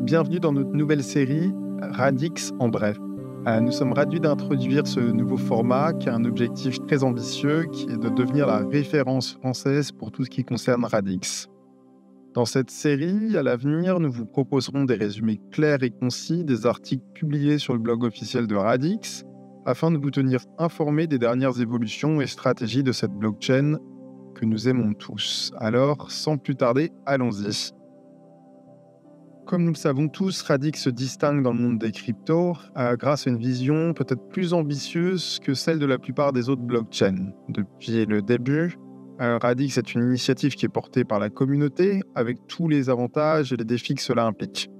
Bienvenue dans notre nouvelle série Radix en bref. Nous sommes ravis d'introduire ce nouveau format qui a un objectif très ambitieux qui est de devenir la référence française pour tout ce qui concerne Radix. Dans cette série, à l'avenir, nous vous proposerons des résumés clairs et concis des articles publiés sur le blog officiel de Radix afin de vous tenir informés des dernières évolutions et stratégies de cette blockchain que nous aimons tous. Alors, sans plus tarder, allons-y. Comme nous le savons tous, Radix se distingue dans le monde des cryptos grâce à une vision peut-être plus ambitieuse que celle de la plupart des autres blockchains. Depuis le début, Radix est une initiative qui est portée par la communauté avec tous les avantages et les défis que cela implique.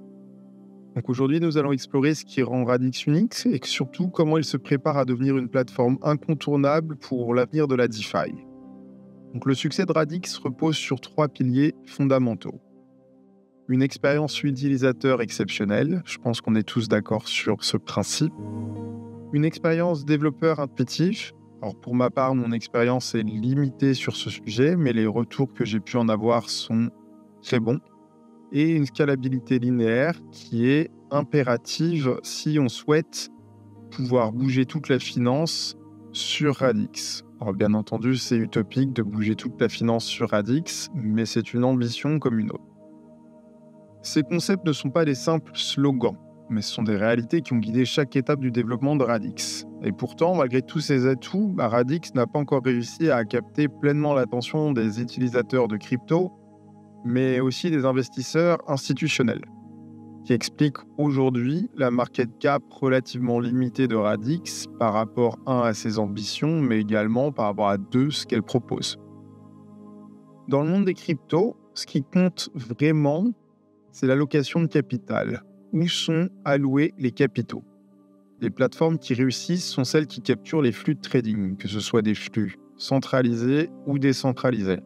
Donc aujourd'hui, nous allons explorer ce qui rend Radix unique et surtout comment il se prépare à devenir une plateforme incontournable pour l'avenir de la DeFi. Donc le succès de Radix repose sur 3 piliers fondamentaux. Une expérience utilisateur exceptionnelle, je pense qu'on est tous d'accord sur ce principe. Une expérience développeur intuitif. Alors pour ma part, mon expérience est limitée sur ce sujet, mais les retours que j'ai pu en avoir sont très bons. Et une scalabilité linéaire qui est impérative si on souhaite pouvoir bouger toute la finance sur Radix. Alors bien entendu, c'est utopique de bouger toute la finance sur Radix, mais c'est une ambition comme une autre. Ces concepts ne sont pas des simples slogans, mais ce sont des réalités qui ont guidé chaque étape du développement de Radix. Et pourtant, malgré tous ces atouts, Radix n'a pas encore réussi à capter pleinement l'attention des utilisateurs de crypto, mais aussi des investisseurs institutionnels, qui explique aujourd'hui la market cap relativement limitée de Radix par rapport à ses ambitions, mais également par rapport à ce qu'elle propose. Dans le monde des cryptos, ce qui compte vraiment, c'est l'allocation de capital. Où sont alloués les capitaux? Les plateformes qui réussissent sont celles qui capturent les flux de trading, que ce soit des flux centralisés ou décentralisés.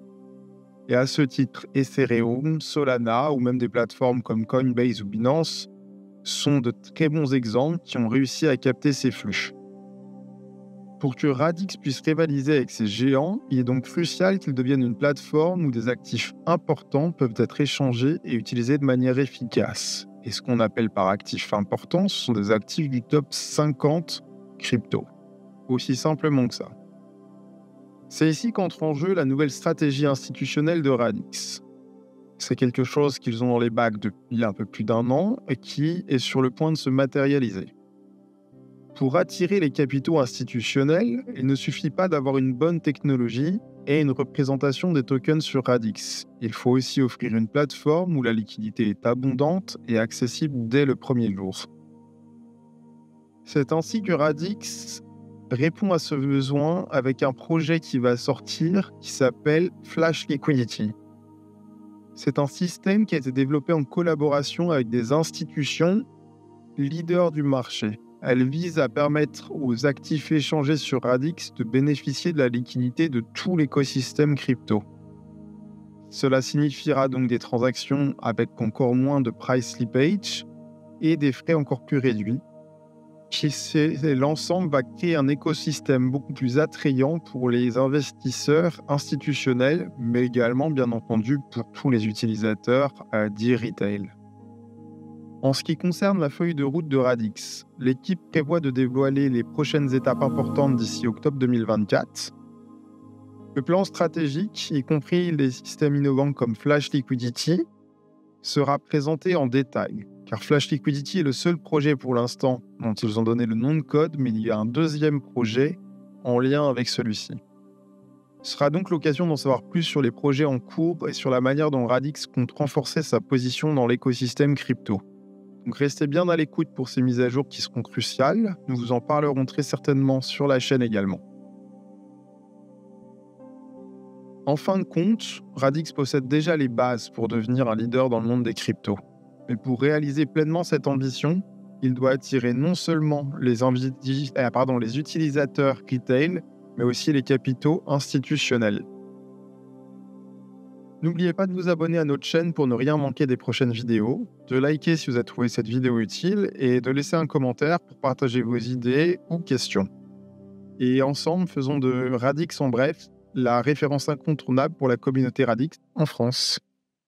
Et à ce titre, Ethereum, Solana ou même des plateformes comme Coinbase ou Binance sont de très bons exemples qui ont réussi à capter ces flux. Pour que Radix puisse rivaliser avec ces géants, il est donc crucial qu'il devienne une plateforme où des actifs importants peuvent être échangés et utilisés de manière efficace. Et ce qu'on appelle par actifs importants, ce sont des actifs du top 50 crypto. Aussi simplement que ça. C'est ici qu'entre en jeu la nouvelle stratégie institutionnelle de Radix. C'est quelque chose qu'ils ont dans les bacs depuis un peu plus d'1 an et qui est sur le point de se matérialiser. Pour attirer les capitaux institutionnels, il ne suffit pas d'avoir une bonne technologie et une représentation des tokens sur Radix. Il faut aussi offrir une plateforme où la liquidité est abondante et accessible dès le premier jour. C'est ainsi que Radix répond à ce besoin avec un projet qui va sortir qui s'appelle Flash Liquidity. C'est un système qui a été développé en collaboration avec des institutions leaders du marché. Elle vise à permettre aux actifs échangés sur Radix de bénéficier de la liquidité de tout l'écosystème crypto. Cela signifiera donc des transactions avec encore moins de price slippage et des frais encore plus réduits. L'ensemble va créer un écosystème beaucoup plus attrayant pour les investisseurs institutionnels, mais également, bien entendu, pour tous les utilisateurs dits retail. En ce qui concerne la feuille de route de Radix, l'équipe prévoit de dévoiler les prochaines étapes importantes d'ici octobre 2024. Le plan stratégique, y compris les systèmes innovants comme Flash Liquidity, sera présenté en détail, car Flash Liquidity est le seul projet pour l'instant dont ils ont donné le nom de code, mais il y a un deuxième projet en lien avec celui-ci. Ce sera donc l'occasion d'en savoir plus sur les projets en cours et sur la manière dont Radix compte renforcer sa position dans l'écosystème crypto. Donc restez bien à l'écoute pour ces mises à jour qui seront cruciales. Nous vous en parlerons très certainement sur la chaîne également. En fin de compte, Radix possède déjà les bases pour devenir un leader dans le monde des cryptos. Mais pour réaliser pleinement cette ambition, il doit attirer non seulement les utilisateurs retail, mais aussi les capitaux institutionnels. N'oubliez pas de vous abonner à notre chaîne pour ne rien manquer des prochaines vidéos, de liker si vous avez trouvé cette vidéo utile et de laisser un commentaire pour partager vos idées ou questions. Et ensemble, faisons de Radix en bref la référence incontournable pour la communauté Radix en France.